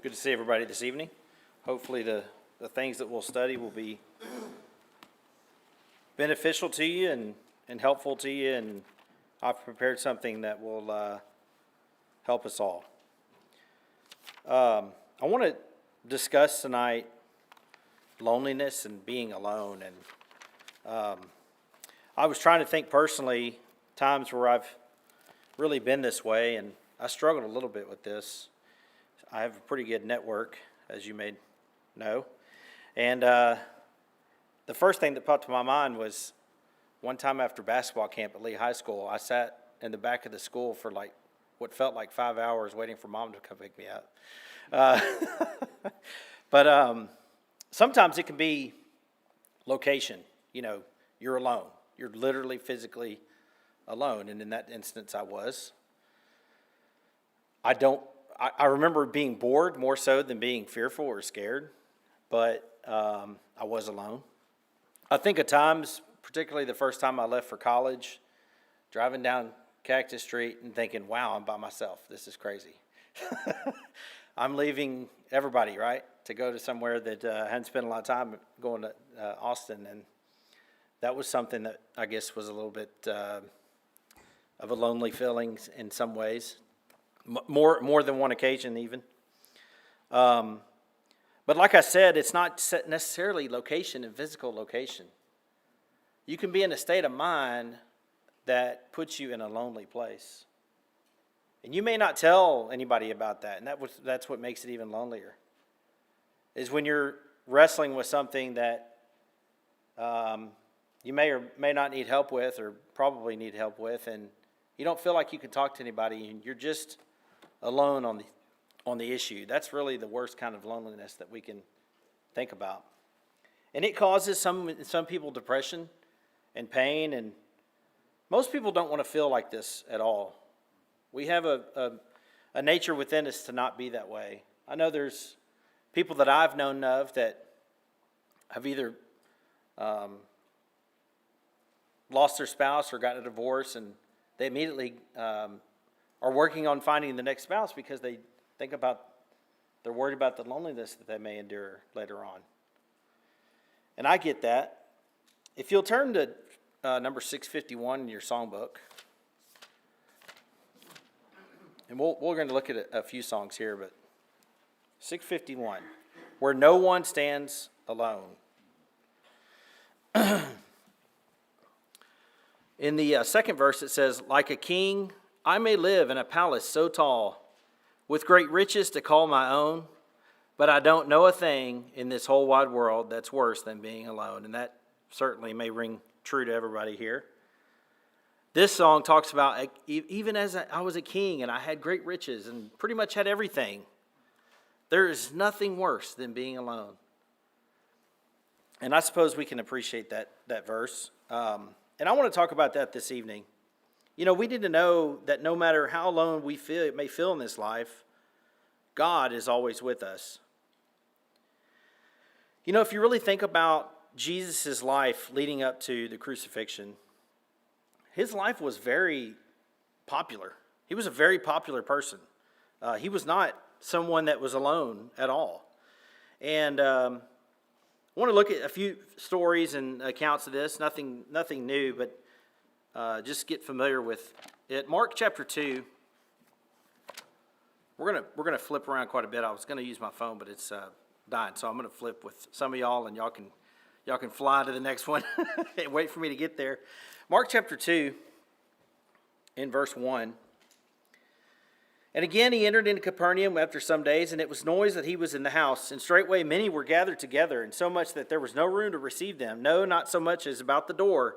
Good to see everybody this evening. Hopefully the things that we'll study will be beneficial to you and helpful to you, and I've prepared something that will help us all. I want to discuss tonight loneliness and being alone, and I was trying to think personally times where I've really been this way, and I struggled a little bit with this. I have a pretty good network, as you may know. And the first thing that popped to my mind was one time after basketball camp at Lee High School, I sat in the back of the school for like what felt like 5 hours waiting for Mom to come pick me up. But sometimes it can be location. You know, you're alone. You're literally physically alone. And in that instance, I was. I remember being bored more so than being fearful or scared, but I was alone. I think at times, particularly the first time I left for college, driving down Cactus Street and thinking, wow, I'm by myself. This is crazy. I'm leaving everybody, right, to go to somewhere that I hadn't spent a lot of time going to Austin, and that was something that I guess was a little bit of a lonely feeling in some ways. More than one occasion even. But like I said, it's not necessarily location and physical location. You can be in a state of mind that puts you in a lonely place. And you may not tell anybody about that, and that's what makes it even lonelier. Is when you're wrestling with something that you may or may not need help with, or probably need help with, and you don't feel like you can talk to anybody, and you're just alone on the issue. That's really the worst kind of loneliness that we can think about. And it causes some people depression and pain, and most people don't want to feel like this at all. We have a nature within us to not be that way. I know there's people that I've known of that have either lost their spouse or gotten a divorce, and they immediately are working on finding the next spouse because they're worried about the loneliness that they may endure later on. And I get that. If you'll turn to number 651 in your songbook, and we're going to look at a few songs here, but 651, where no one stands alone. In the second verse it says, like a king, I may live in a palace so tall, with great riches to call my own, but I don't know a thing in this whole wide world that's worse than being alone. And that certainly may ring true to everybody here. This song talks about even as I was a king and I had great riches and pretty much had everything, there is nothing worse than being alone. And I suppose we can appreciate that verse. And I want to talk about that this evening. You know, we need to know that no matter how alone we may feel in this life, God is always with us. You know, if you really think about Jesus' life leading up to the crucifixion, his life was very popular. He was a very popular person. He was not someone that was alone at all. And I want to look at a few stories and accounts of this. Nothing new, but just get familiar with it. Mark chapter 2. We're gonna flip around quite a bit. I was gonna use my phone, but it's dying, so I'm gonna flip with some of y'all, and y'all can fly to the next one and wait for me to get there. Mark chapter 2, in verse 1. And again he entered into Capernaum after some days, and it was noised that he was in the house. And straightway many were gathered together, and so much that there was no room to receive them, no, not so much as about the door.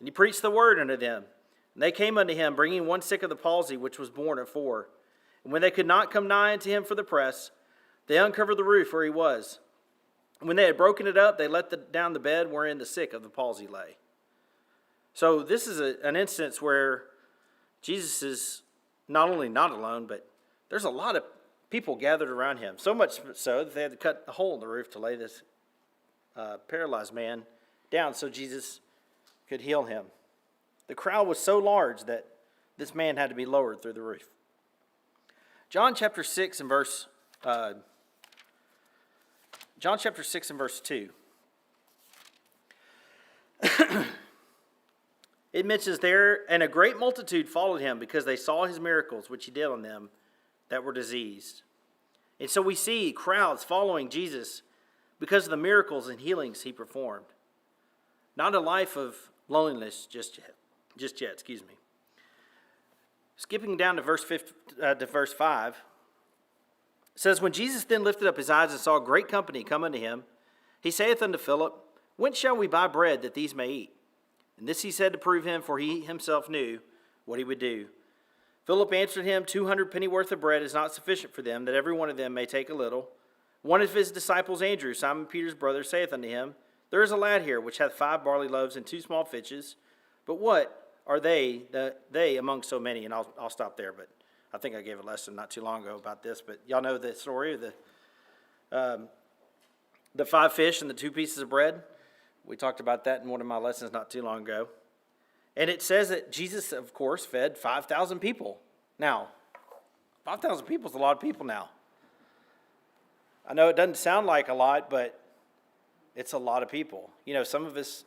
And he preached the word unto them. And they came unto him, bringing one sick of the palsy, which was born of 4. And when they could not come nigh unto him for the press, they uncovered the roof where he was. And when they had broken it up, they let down the bed wherein the sick of the palsy lay. So this is an instance where Jesus is not only not alone, but there's a lot of people gathered around him. So much so that they had to cut a hole in the roof to lay this paralyzed man down so Jesus could heal him. The crowd was so large that this man had to be lowered through the roof. John chapter 6 and verse John chapter 6 and verse 2. It mentions there, and a great multitude followed him because they saw his miracles, which he did on them that were diseased. And so we see crowds following Jesus because of the miracles and healings he performed. Not a life of loneliness just yet. Skipping down to verse 5, it says, When Jesus then lifted up his eyes and saw a great company come unto him, he saith unto Philip, Whence shall we buy bread that these may eat? And this he said to prove him, for he himself knew what he would do. Philip answered him, 200 pennyworth of bread is not sufficient for them, that every one of them may take a little. One of his disciples, Andrew, Simon Peter's brother, saith unto him, There is a lad here which hath 5 barley loaves and 2 small fishes, but what are they among so many? And I'll stop there, but I think I gave a lesson not too long ago about this, but y'all know the story of the 5 fish and the 2 pieces of bread. We talked about that in one of my lessons not too long ago. And it says that Jesus, of course, fed 5,000 people. Now, 5,000 people is a lot of people now. I know it doesn't sound like a lot, but it's a lot of people. You know, some of us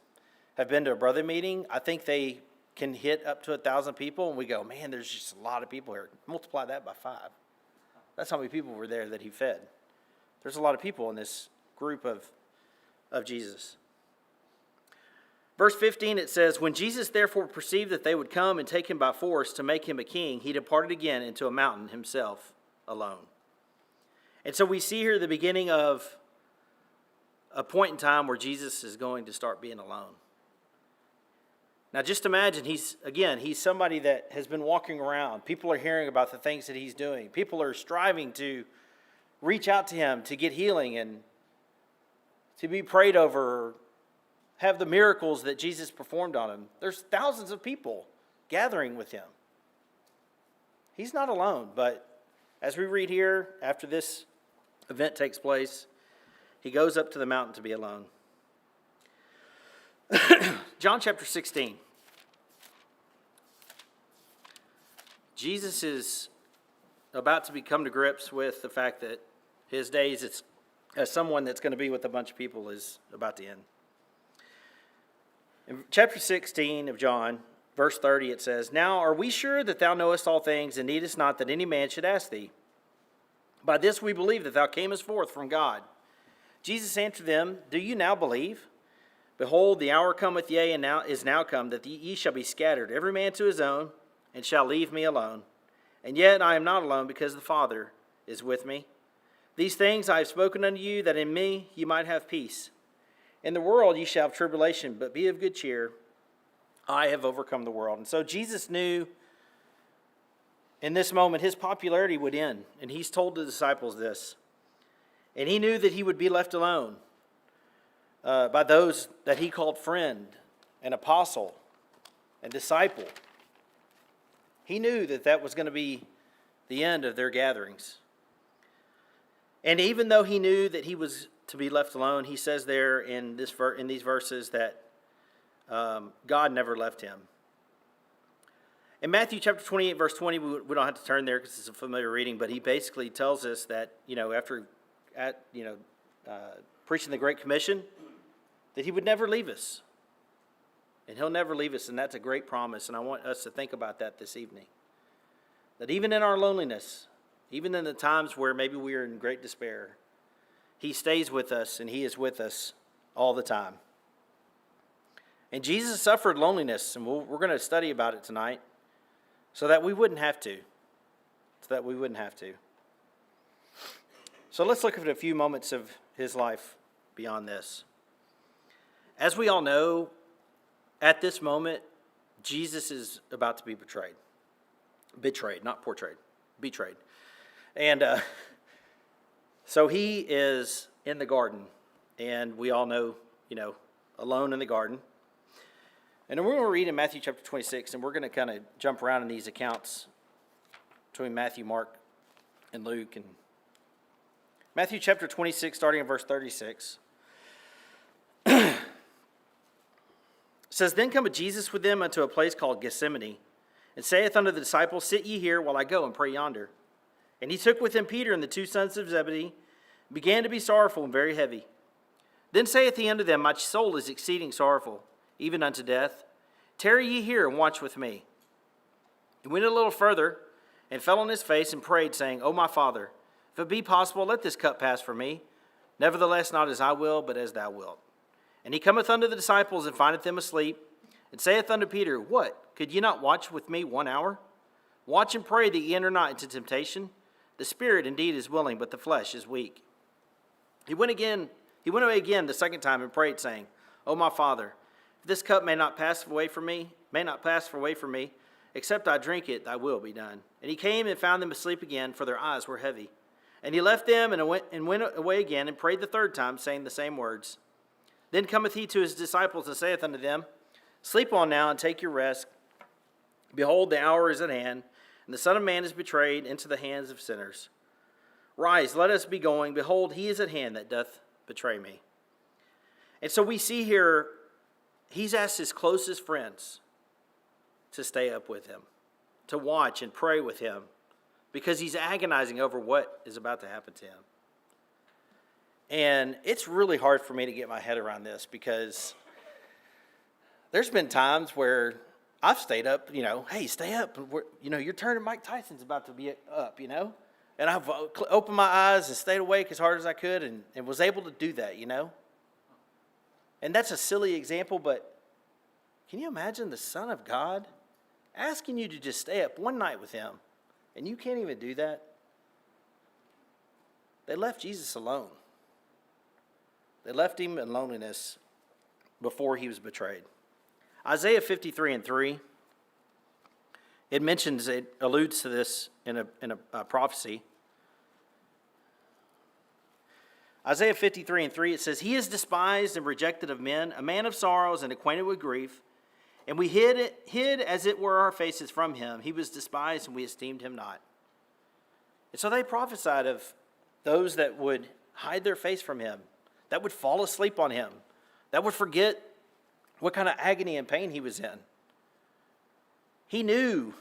have been to a brother meeting. I think they can hit up to 1,000 people, and we go, man, there's just a lot of people here. Multiply that by 5. That's how many people were there that he fed. There's a lot of people in this group of Jesus. Verse 15, it says, When Jesus therefore perceived that they would come and take him by force to make him a king, he departed again into a mountain himself alone. And so we see here the beginning of a point in time where Jesus is going to start being alone. Now just imagine, he's somebody that has been walking around. People are hearing about the things that he's doing. People are striving to reach out to him to get healing and to be prayed over, have the miracles that Jesus performed on him. There's thousands of people gathering with him. He's not alone, but as we read here, after this event takes place, he goes up to the mountain to be alone. John chapter 16. Jesus is about to come to grips with the fact that his days as someone that's going to be with a bunch of people is about to end. In chapter 16 of John, verse 30, it says, Now are we sure that thou knowest all things, and needest not that any man should ask thee? By this we believe that thou camest forth from God. Jesus answered them, Do you now believe? Behold, the hour cometh, yea, and now is now come, that ye shall be scattered, every man to his own, and shall leave me alone. And yet I am not alone, because the Father is with me. These things I have spoken unto you, that in me ye might have peace. In the world ye shall have tribulation, but be of good cheer. I have overcome the world. And so Jesus knew in this moment his popularity would end. And he's told the disciples this. And he knew that he would be left alone by those that he called friend and apostle and disciple. He knew that that was going to be the end of their gatherings. And even though he knew that he was to be left alone, he says there in these verses that God never left him. In Matthew chapter 28, verse 20, we don't have to turn there because it's a familiar reading, but he basically tells us that, after preaching the Great Commission, that he would never leave us. And he'll never leave us, and that's a great promise, and I want us to think about that this evening. That even in our loneliness, even in the times where maybe we are in great despair, he stays with us, and he is with us all the time. And Jesus suffered loneliness, and we're going to study about it tonight so that we wouldn't have to. So let's look at a few moments of his life beyond this. As we all know, at this moment, Jesus is about to be betrayed. Betrayed, not portrayed. Betrayed. And so he is in the garden, and we all know, alone in the garden. And then we're going to read in Matthew chapter 26, and we're going to kind of jump around in these accounts between Matthew, Mark, and Luke. And Matthew chapter 26, starting in verse 36, says, Then cometh Jesus with them unto a place called Gethsemane, and saith unto the disciples, Sit ye here while I go and pray yonder. And he took with him Peter and the 2 sons of Zebedee, began to be sorrowful and very heavy. Then saith he unto them, My soul is exceeding sorrowful, even unto death. Tarry ye here and watch with me. He went a little further and fell on his face and prayed, saying, O my Father, if it be possible, let this cup pass from me. Nevertheless, not as I will, but as thou wilt. And he cometh unto the disciples and findeth them asleep, and saith unto Peter, What? Could ye not watch with me 1 hour? Watch and pray that ye enter not into temptation. The spirit indeed is willing, but the flesh is weak. He went away again the second time and prayed, saying, O my Father, if this cup may not pass away from me, except I drink it, thy will be done. And he came and found them asleep again, for their eyes were heavy. And he left them and went away again and prayed the third time, saying the same words. Then cometh he to his disciples and saith unto them, Sleep on now and take your rest. Behold, the hour is at hand, and the Son of Man is betrayed into the hands of sinners. Rise, let us be going. Behold, he is at hand that doth betray me. And so we see here, he's asked his closest friends to stay up with him, to watch and pray with him, because he's agonizing over what is about to happen to him. And it's really hard for me to get my head around this, because there's been times where I've stayed up, hey, stay up. Your turn at Mike Tyson's about to be up, And I've opened my eyes and stayed awake as hard as I could and was able to do that, And that's a silly example, but can you imagine the Son of God asking you to just stay up one night with him, and you can't even do that? They left Jesus alone. They left him in loneliness before he was betrayed. Isaiah 53:3, it alludes to this in a prophecy. Isaiah 53:3, it says, He is despised and rejected of men, a man of sorrows and acquainted with grief. And we hid as it were our faces from him. He was despised and we esteemed him not. And so they prophesied of those that would hide their face from him, that would fall asleep on him, that would forget what kind of agony and pain he was in. He knew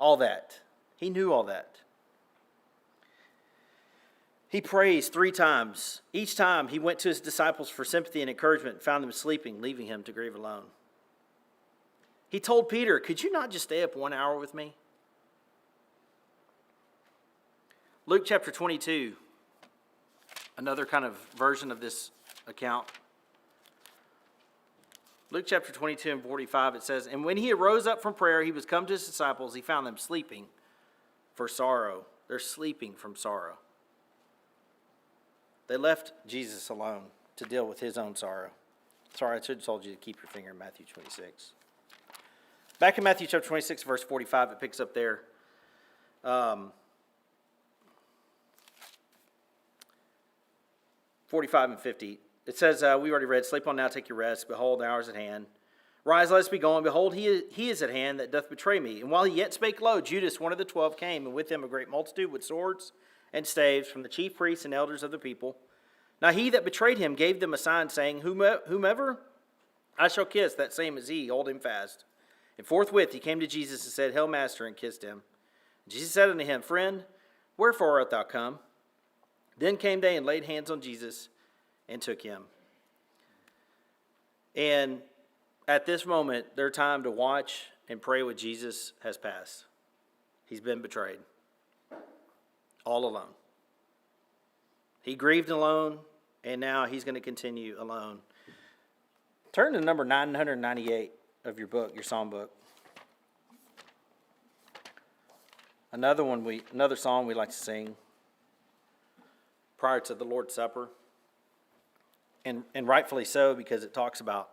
all that. He knew all that. He prays 3 times. Each time he went to his disciples for sympathy and encouragement and found them sleeping, leaving him to grieve alone. He told Peter, Could you not just stay up 1 hour with me? Luke chapter 22, another kind of version of this account. Luke chapter 22 and 45, it says, And when he arose up from prayer, he was come to his disciples. He found them sleeping for sorrow. They're sleeping from sorrow. They left Jesus alone to deal with his own sorrow. Sorry, I should have told you to keep your finger in Matthew 26. Back in Matthew chapter 26, verse 45, it picks up there. 45 and 50. It says, we already read, Sleep on now, take your rest. Behold, the hour is at hand. Rise, let us be going. Behold, he is at hand that doth betray me. And while he yet spake low, Judas, one of the 12, came, and with him a great multitude with swords and staves from the chief priests and elders of the people. Now he that betrayed him gave them a sign, saying, Whomever I shall kiss, that same is he. Hold him fast. And forthwith he came to Jesus and said, Hail, Master, and kissed him. And Jesus said unto him, Friend, wherefore art thou come? Then came they and laid hands on Jesus and took him. And at this moment, their time to watch and pray with Jesus has passed. He's been betrayed. All alone. He grieved alone, and now he's going to continue alone. Turn to number 998 of your book, your psalm book. Another song we like to sing prior to the Lord's Supper. And rightfully so, because it talks about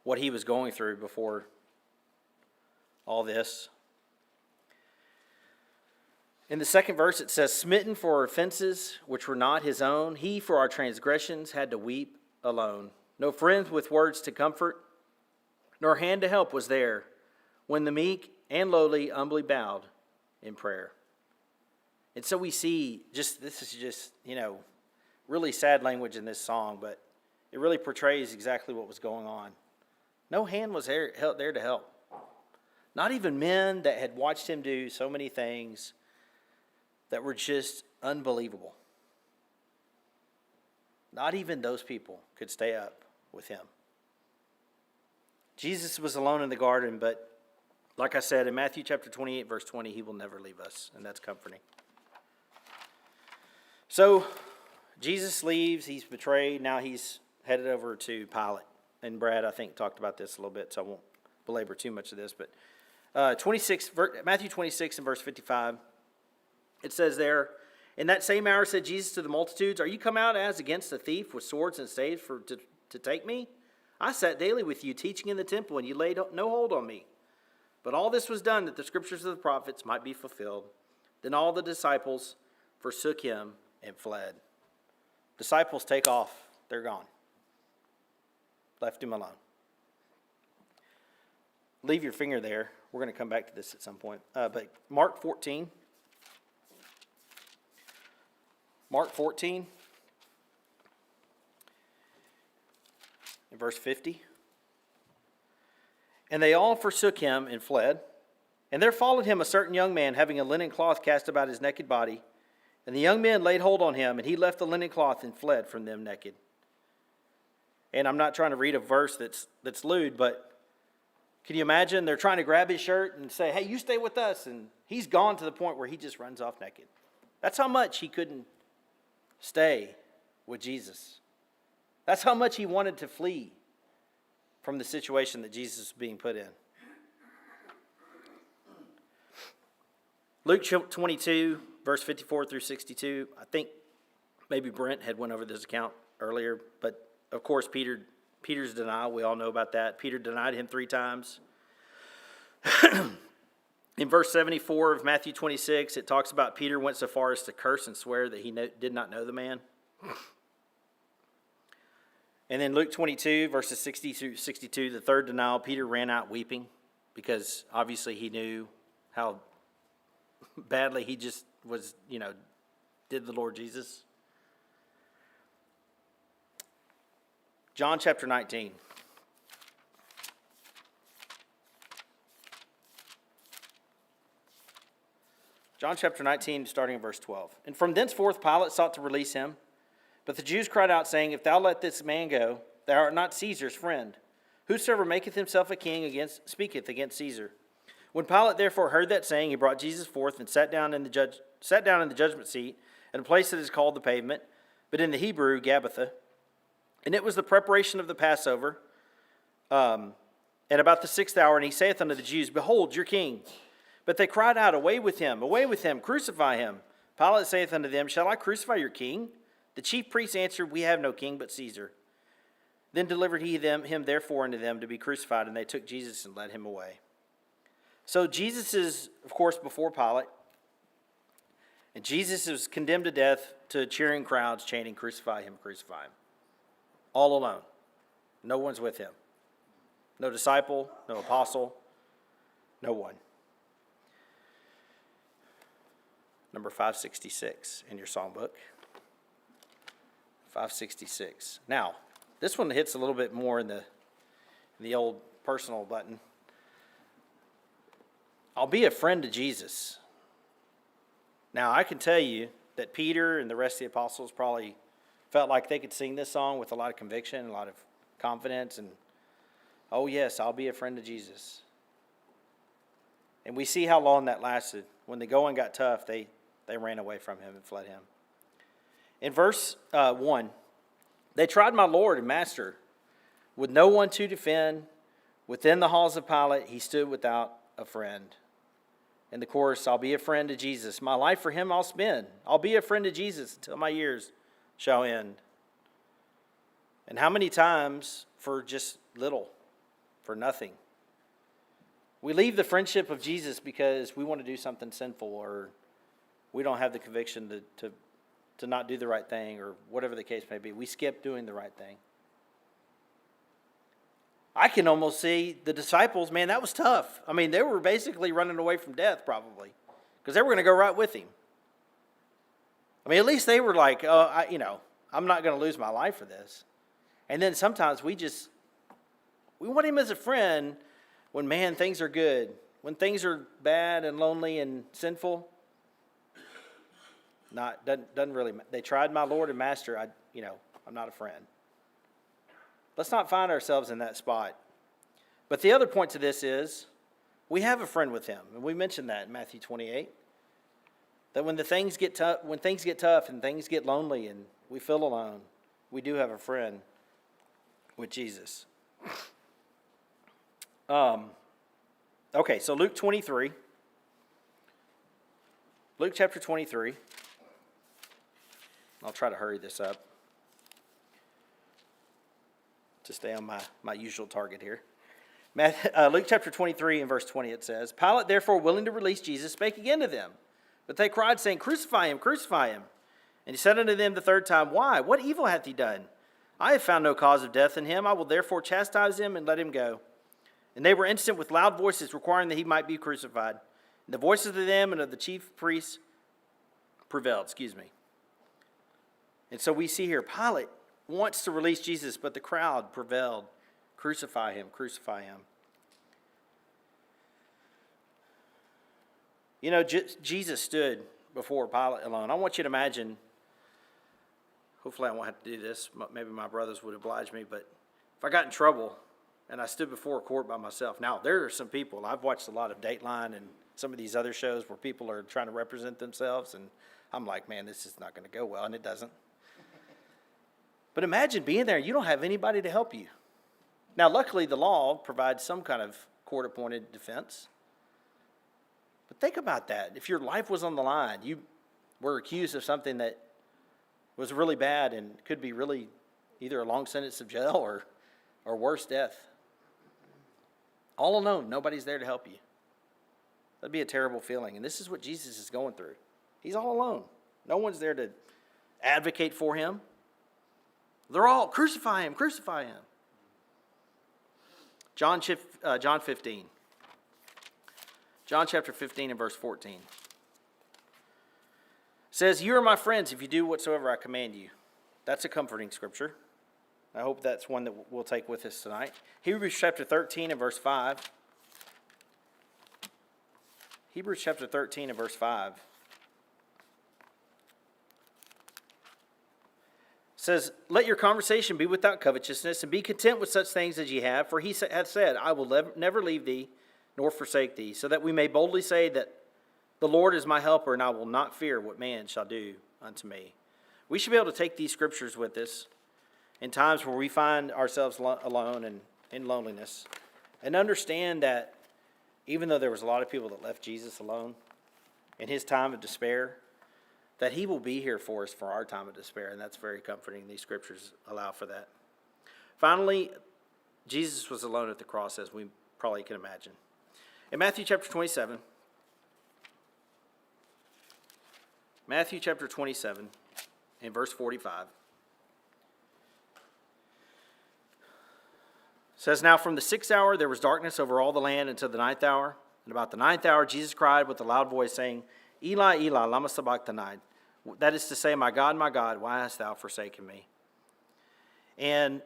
what he was going through before all this. In the second verse it says, Smitten for offenses which were not his own, he for our transgressions had to weep alone. No friends with words to comfort, nor hand to help was there, when the meek and lowly humbly bowed in prayer. And so we see, this is just, really sad language in this song, but it really portrays exactly what was going on. No hand was there to help. Not even men that had watched him do so many things that were just unbelievable. Not even those people could stay up with him. Jesus was alone in the garden, but like I said, in Matthew chapter 28, verse 20, he will never leave us, and that's comforting. So Jesus leaves, he's betrayed, now he's headed over to Pilate. And Brad, I think, talked about this a little bit, so I won't belabor too much of this. But Matthew 26 and verse 55, it says there, "In that same hour said Jesus to the multitudes, 'Are you come out as against a thief with swords and staves to take me? I sat daily with you teaching in the temple, and you laid no hold on me. But all this was done that the scriptures of the prophets might be fulfilled. Then all the disciples forsook him and fled." Disciples take off. They're gone. Left him alone. Leave your finger there. We're going to come back to this at some point. But Mark 14. Mark 14. In verse 50. "And they all forsook him and fled. And there followed him a certain young man, having a linen cloth cast about his naked body. And the young men laid hold on him, and he left the linen cloth and fled from them naked." And I'm not trying to read a verse that's lewd, but can you imagine? They're trying to grab his shirt and say, "Hey, you stay with us." And he's gone to the point where he just runs off naked. That's how much he couldn't stay with Jesus. That's how much he wanted to flee from the situation that Jesus was being put in. Luke 22, verse 54 through 62. I think maybe Brent had went over this account earlier, but of course Peter's denial, we all know about that. Peter denied him 3 times. In verse 74 of Matthew 26, it talks about Peter went so far as to curse and swear that he did not know the man. And then Luke 22, verses 60 through 62, the third denial, Peter ran out weeping because obviously he knew how badly he just was, did the Lord Jesus. John chapter 19. John chapter 19, starting in verse 12. "And from thenceforth Pilate sought to release him. But the Jews cried out, saying, 'If thou let this man go, thou art not Caesar's friend. Whosoever maketh himself a king speaketh against Caesar.' When Pilate therefore heard that saying, he brought Jesus forth and sat down in the judgment seat, at a place that is called the Pavement, but in the Hebrew, Gabbatha. And it was the preparation of the Passover, at about the 6th hour, and he saith unto the Jews, 'Behold your king.' But they cried out, 'Away with him, crucify him.' Pilate saith unto them, 'Shall I crucify your king?' The chief priests answered, 'We have no king but Caesar.' Then delivered he him therefore unto them to be crucified, and they took Jesus and led him away." So Jesus is, of course, before Pilate. And Jesus is condemned to death to cheering crowds chanting, "Crucify him, crucify him." All alone. No one's with him. No disciple, no apostle, no one. Number 566 in your songbook. 566. Now, this one hits a little bit more in the old personal button. I'll be a friend to Jesus. Now, I can tell you that Peter and the rest of the apostles probably felt like they could sing this song with a lot of conviction, a lot of confidence, and, oh yes, I'll be a friend to Jesus. And we see how long that lasted. When the going got tough, they ran away from him and fled him. In verse 1, "They tried my Lord and Master, with no one to defend. Within the halls of Pilate, he stood without a friend." In the chorus, "I'll be a friend to Jesus. My life for him I'll spend. I'll be a friend to Jesus until my years shall end." And how many times for just little, for nothing? We leave the friendship of Jesus because we want to do something sinful, or we don't have the conviction to not do the right thing, or whatever the case may be. We skip doing the right thing. I can almost see the disciples, man, that was tough. I mean, they were basically running away from death probably, because they were going to go right with him. I mean, at least they were like, I'm not going to lose my life for this. And then sometimes we want him as a friend when, man, things are good. When things are bad and lonely and sinful, doesn't really. They tried my Lord and Master. I'm not a friend. Let's not find ourselves in that spot. But the other point to this is we have a friend with him, and we mentioned that in Matthew 28. That when things get tough and things get lonely and we feel alone, we do have a friend with Jesus. Okay, so Luke 23. Luke chapter 23. I'll try to hurry this up to stay on my usual target here. Luke chapter 23 and verse 20 it says, Pilate therefore, willing to release Jesus, spake again to them. But they cried, saying, Crucify him, crucify him. And he said unto them the third time, Why? What evil hath he done? I have found no cause of death in him. I will therefore chastise him and let him go. And they were instant with loud voices, requiring that he might be crucified. And the voices of them and of the chief priests prevailed. And so we see here, Pilate wants to release Jesus, but the crowd prevailed. Crucify him, crucify him. You know, Jesus stood before Pilate alone. I want you to imagine, hopefully I won't have to do this. Maybe my brothers would oblige me, but if I got in trouble and I stood before a court by myself. Now, there are some people, I've watched a lot of Dateline and some of these other shows where people are trying to represent themselves, and I'm like, man, this is not going to go well, and it doesn't. But imagine being there, you don't have anybody to help you. Now, luckily, the law provides some kind of court-appointed defense. But think about that. If your life was on the line, you were accused of something that was really bad and could be really either a long sentence of jail or worse, death. All alone, nobody's there to help you. That'd be a terrible feeling. And this is what Jesus is going through. He's all alone. No one's there to advocate for him. They're all, crucify him, crucify him. John 15. John chapter 15 and verse 14. Says, You are my friends if you do whatsoever I command you. That's a comforting scripture. I hope that's one that we'll take with us tonight. Hebrews chapter 13 and verse 5. Hebrews chapter 13 and verse 5. Says, Let your conversation be without covetousness, and be content with such things as ye have. For he hath said, I will never leave thee, nor forsake thee, so that we may boldly say that the Lord is my helper, and I will not fear what man shall do unto me. We should be able to take these scriptures with us in times where we find ourselves alone and in loneliness, and understand that even though there was a lot of people that left Jesus alone in his time of despair, that he will be here for us for our time of despair, and that's very comforting. These scriptures allow for that. Finally, Jesus was alone at the cross, as we probably can imagine. In Matthew chapter 27, in verse 45, says, Now from the 6th hour there was darkness over all the land until the 9th hour. And about the 9th hour Jesus cried with a loud voice, saying, Eli, Eli, lama sabachthani. That is to say, my God, why hast thou forsaken me? And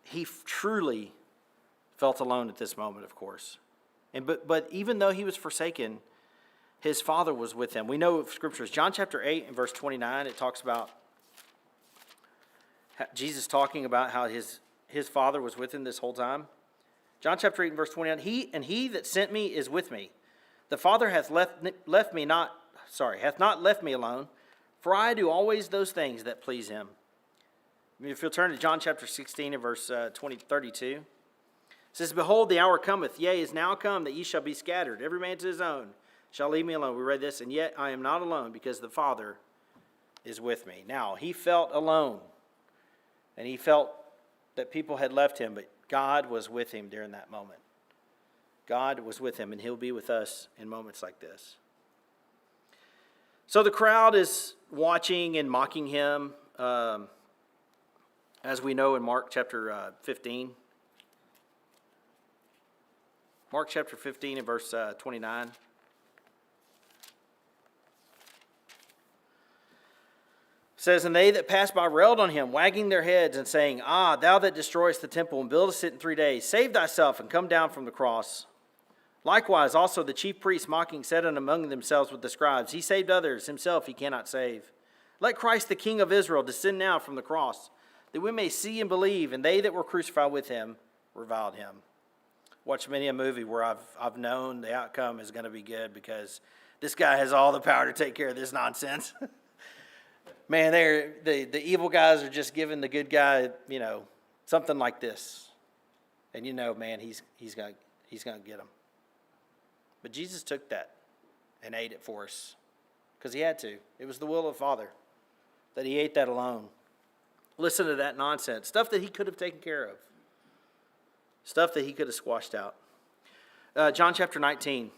he truly felt alone at this moment, of course. But even though he was forsaken, his Father was with him. We know of scriptures. John chapter 8 and verse 29, it talks about Jesus talking about how his Father was with him this whole time. John chapter 8 and verse 29, he that sent me is with me. The Father hath not left me alone, for I do always those things that please him. If you'll turn to John chapter 16 and verse 32, it says, Behold, the hour cometh, yea, is now come, that ye shall be scattered, every man to his own, shall leave me alone. We read this, and yet I am not alone, because the Father is with me. Now, he felt alone, and he felt that people had left him, but God was with him during that moment. God was with him, and he'll be with us in moments like this. So the crowd is watching and mocking him, as we know in Mark chapter 15. Mark chapter 15 and verse 29. Says, And they that passed by railed on him, wagging their heads and saying, Ah, thou that destroyest the temple and buildest it in 3 days, save thyself and come down from the cross. Likewise also the chief priests mocking said among themselves with the scribes, He saved others, himself he cannot save. Let Christ the King of Israel descend now from the cross, that we may see and believe, and they that were crucified with him reviled him. Watched many a movie where I've known the outcome is going to be good because this guy has all the power to take care of this nonsense. Man, the evil guys are just giving the good guy, something like this. And man, he's going to get him. But Jesus took that and ate it for us because he had to. It was the will of the Father that he ate that alone. Listen to that nonsense. Stuff that he could have taken care of. Stuff that he could have squashed out. John chapter 19.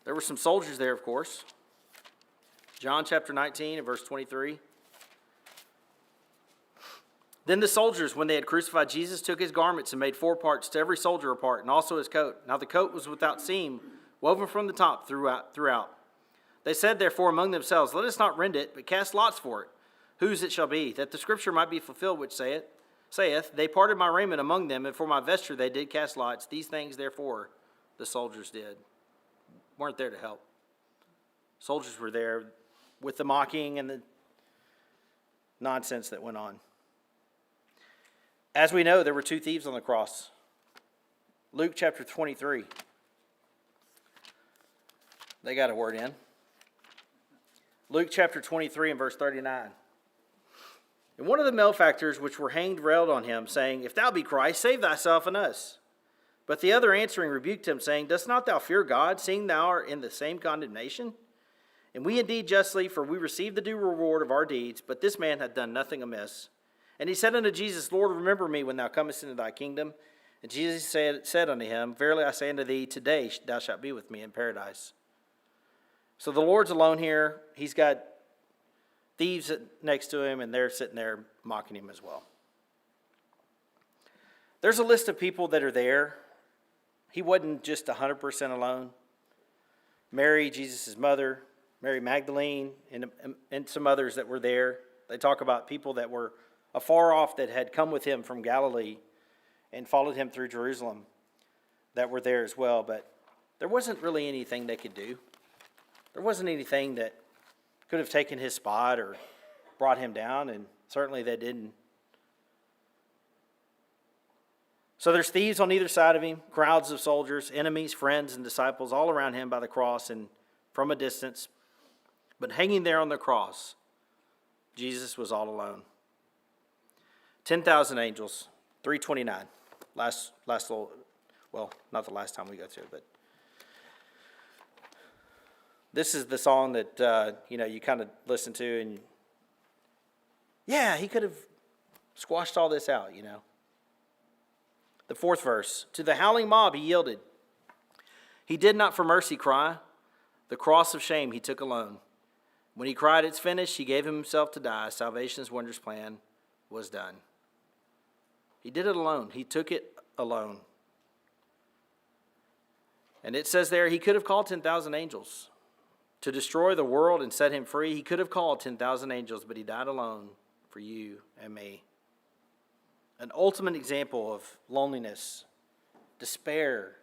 There were some soldiers there, of course. John chapter 19 and verse 23. Then the soldiers, when they had crucified Jesus, took his garments and made 4 parts, to every soldier a part, and also his coat. Now the coat was without seam, woven from the top throughout. They said therefore among themselves, let us not rend it, but cast lots for it, whose it shall be, that the scripture might be fulfilled, which saith, they parted my raiment among them, and for my vesture they did cast lots. These things therefore the soldiers did. Weren't there to help. Soldiers were there with the mocking and the nonsense that went on. As we know, there were 2 thieves on the cross. Luke chapter 23. They got a word in. Luke chapter 23 and verse 39. And one of the malefactors which were hanged railed on him, saying, If thou be Christ, save thyself and us. But the other answering rebuked him, saying, Dost not thou fear God, seeing thou art in the same condemnation? And we indeed justly, for we receive the due reward of our deeds, but this man hath done nothing amiss. And he said unto Jesus, Lord, remember me when thou comest into thy kingdom. And Jesus said unto him, Verily I say unto thee, today thou shalt be with me in paradise. So the Lord's alone here. He's got thieves next to him, and they're sitting there mocking him as well. There's a list of people that are there. He wasn't just 100% alone. Mary, Jesus' mother, Mary Magdalene, and some others that were there. They talk about people that were afar off that had come with him from Galilee and followed him through Jerusalem that were there as well. But there wasn't really anything they could do. There wasn't anything that could have taken his spot or brought him down, and certainly they didn't. So there's thieves on either side of him, crowds of soldiers, enemies, friends, and disciples all around him by the cross and from a distance. But hanging there on the cross, Jesus was all alone. 10,000 angels, 329. Last little, well, not the last time we go through it, but this is the song that, you kind of listen to and, yeah, he could have squashed all this out, The 4th verse, to the howling mob he yielded. He did not for mercy cry. The cross of shame he took alone. When he cried, it's finished, he gave himself to die. Salvation's wondrous plan was done. He did it alone. He took it alone. And it says there, he could have called 10,000 angels to destroy the world and set him free. He could have called 10,000 angels, but he died alone for you and me. An ultimate example of loneliness, despair,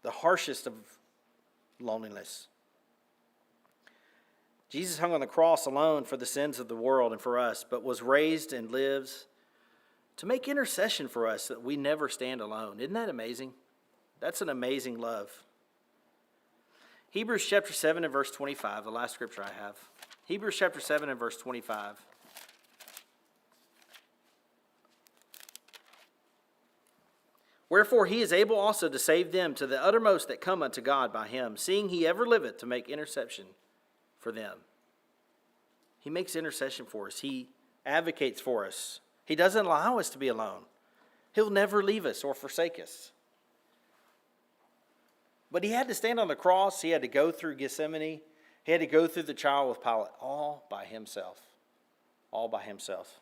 the harshest of loneliness. Jesus hung on the cross alone for the sins of the world and for us, but was raised and lives to make intercession for us that we never stand alone. Isn't that amazing? That's an amazing love. Hebrews chapter 7 and verse 25, the last scripture I have. Hebrews chapter 7 and verse 25. Wherefore he is able also to save them to the uttermost that come unto God by him, seeing he ever liveth to make intercession for them. He makes intercession for us. He advocates for us. He doesn't allow us to be alone. He'll never leave us or forsake us. But he had to stand on the cross. He had to go through Gethsemane. He had to go through the trial with Pilate all by himself. All by himself.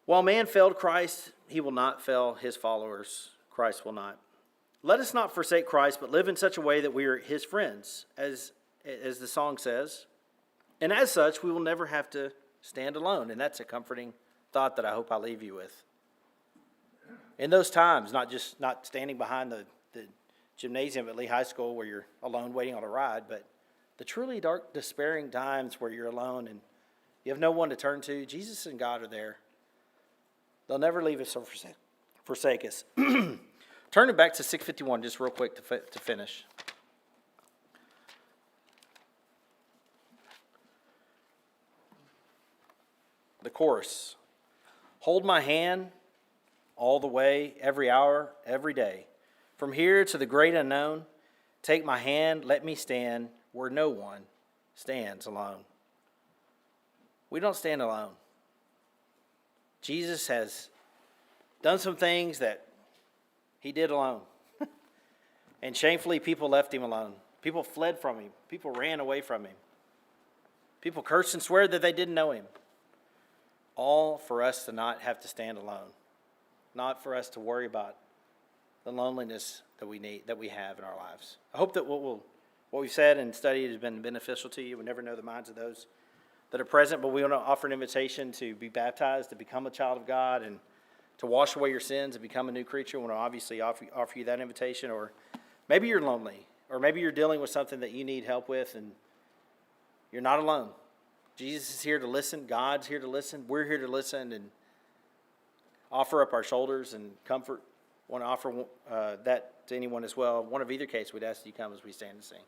While man failed Christ, he will not fail his followers. Christ will not. Let us not forsake Christ, but live in such a way that we are his friends, as the song says. And as such, we will never have to stand alone. And that's a comforting thought that I hope I leave you with. In those times, not standing behind the gymnasium at Lee High School where you're alone waiting on a ride, but the truly dark, despairing times where you're alone and you have no one to turn to, Jesus and God are there. They'll never leave us or forsake us. Turning back to 651 just real quick to finish. The chorus. Hold my hand all the way, every hour, every day. From here to the great unknown, take my hand, let me stand where no one stands alone. We don't stand alone. Jesus has done some things that he did alone. And shamefully, people left him alone. People fled from him. People ran away from him. People cursed and swear that they didn't know him. All for us to not have to stand alone. Not for us to worry about the loneliness that we have in our lives. I hope that what we've said and studied has been beneficial to you. We never know the minds of those that are present, but we want to offer an invitation to be baptized, to become a child of God, and to wash away your sins and become a new creature. We want to obviously offer you that invitation. Or maybe you're lonely, or maybe you're dealing with something that you need help with, and you're not alone. Jesus is here to listen. God's here to listen. We're here to listen and offer up our shoulders and comfort. Want to offer that to anyone as well. One of either case, we'd ask you to come as we stand and sing.